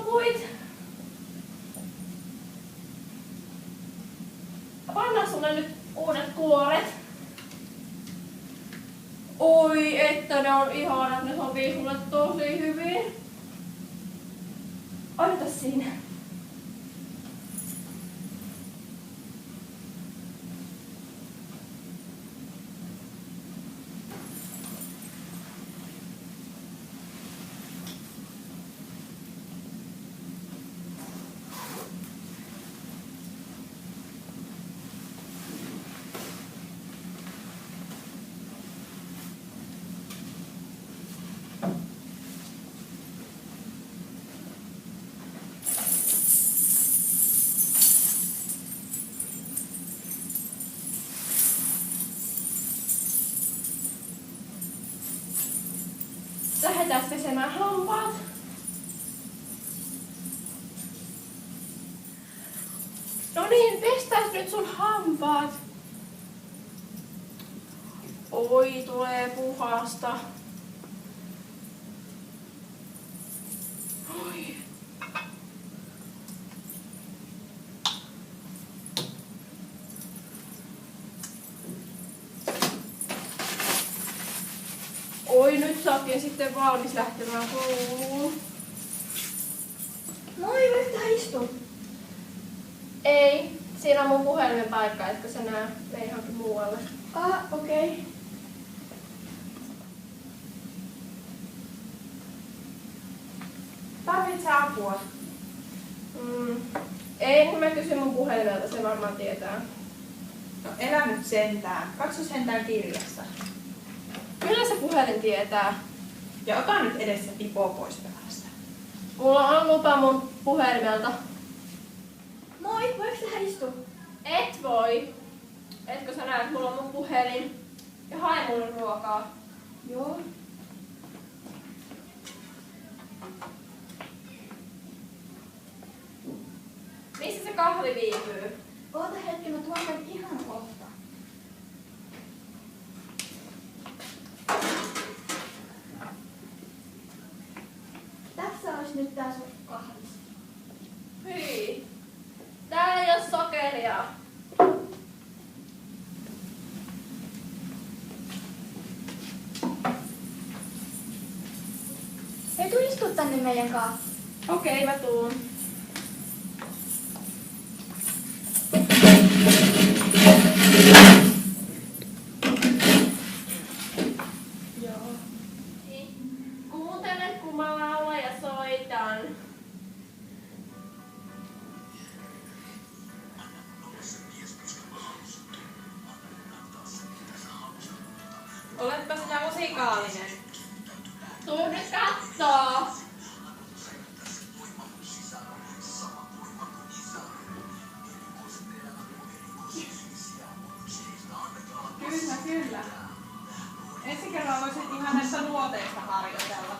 puit. Panna sulle nyt uudet kuoret. Oi, että ne on ihanat, ne sopii sulle tosi hyvin. Odota siinä. Lähdetään pesemään hampaat. No niin, pestäis nyt sun hampaat. Oi, tulee puhasta. Oi. Oi, nyt sä ootkin sitten valmis lähtemään kouluun. Moi, voiko tähän istua? Ei, siinä on mun puhelimen paikka, etkö sä näe? Mene johonkin muualle. Okei. Okay. Tarvitset sä apua? Ei, kun mä kysyn mun puhelimelta, se varmaan tietää. No elä nyt sentään. Katso sentään kirjasta. Kyllä se puhelin tietää. Ja ota nyt edes se pipo pois päästä. Mulla on lupa mun puhelimelta. Moi, voiko tähän istua? Et voi. Etkö sä näe, että mulla on mun puhelin? Ja hae mulle ruokaa. Joo. Missä se kahvi viipyy? Oota hetki, mä tuon sen ihan kohta. Tässä olisi nyt tää sun kahvi. Hyi. Täällä ei oo sokeria. Hei, tuu istua tänne meidän kanssa. Okei, mä tuun. Joo. Kuuntele, kun mä laulan ja soitan. Oletpa sinä musikaalinen. Tuu nyt kattoo. Kyllä, kyllä. Ensi kerralla voisit ihan näistä nuoteista harjoitella.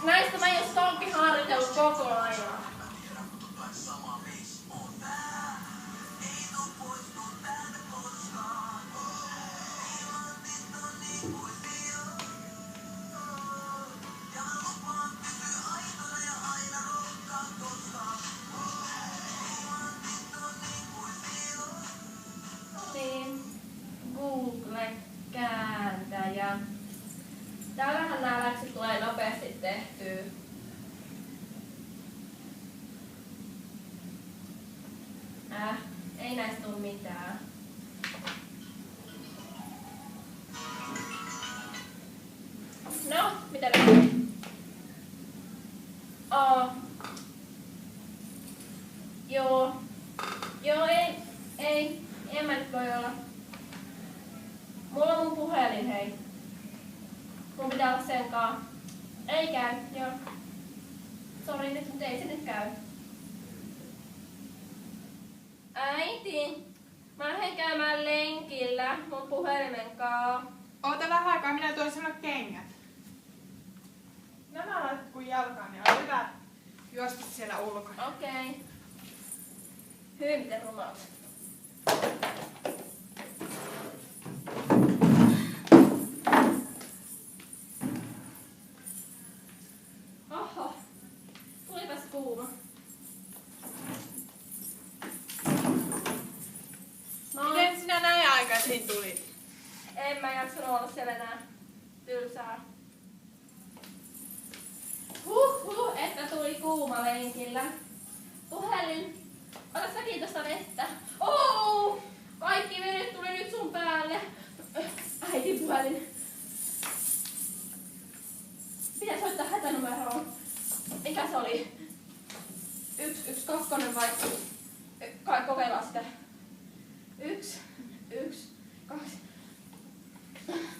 Näistä mä just onkin harjoitellut koko ajan. Niin, Google-kääntäjä. Täällähän nämä läksyt tulee nopeasti tehtyä. Ei näistä tule mitään. No, mitä nyt? Joo. Joo, ei. En mä nyt voi olla. Mulla on mun puhelin, hei. Mun pitää olla sen kaa. Ei käy, joo. Sori nyt, mutta ei se nyt käy. Äiti, mä lähden käymään lenkillä mun puhelimen kaa. Oota vähän aikaa, minä tuon sinulle kengät. Nämä laitat kun jalkaan, niin on hyvä juosta siellä ulkona. Okei. Hyvin miten rumalta. Oho, tulipas kuuma. puhelin tuli. En mä jaksanut olla siellä enää. Tylsää. Että tuli kuuma lenkillä. Puhelin. Ota säkin tosta vettä. Kaikki vedet tuli nyt sun päälle. Äitin puhelin. Pitää soittaa hätänumeroon. Mikä se oli? 112 vai? Kokeillaan sitä. 1, 2.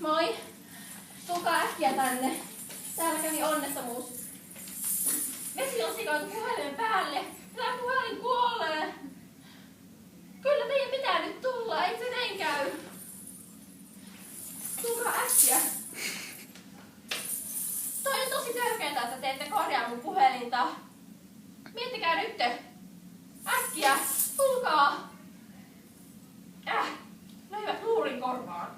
Moi. Tulkaa äkkiä tänne. Täällä kävi onnettomuus. Vesi on sikaitu puhelimen päälle. Tää puhelin kuolee. Kyllä teidän pitää nyt tulla, ei se näin käy. Tulkaa äkkiä. Toi on tosi törkeetä, että te ette korjaa mun puhelinta. Miettikää nyt. Äkkiä. Tulkaa. Löivät luurin korvaan.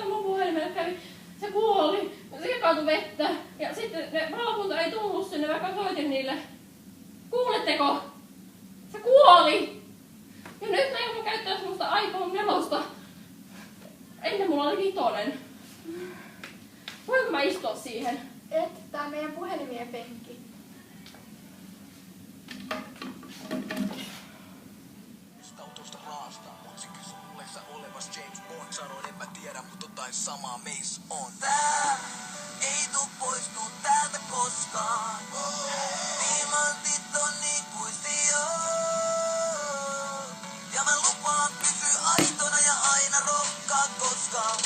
Mun puhelimelle kävi. Se kuoli. Se kaatui vettä. Ja sitten ne valokunta ei tullut sinne, vaikka soitin niille. Kuuletteko? Se kuoli! Ja nyt mä joudun käyttää semmoista iPhone 4. Ennen mulla oli 5. Voinko mä istua siihen? Tää on meidän puhelimien penkki. Autosta raastaa, musiikki sullessa olevas James Bond. Sanoin en mä tiedä, mut jotain samaa meis on. Tää ei tuu poistuu täältä koskaan. Diamantit on ikuisia. Ja mä lupaan pysyä aitona ja aina rokkaa koskaan.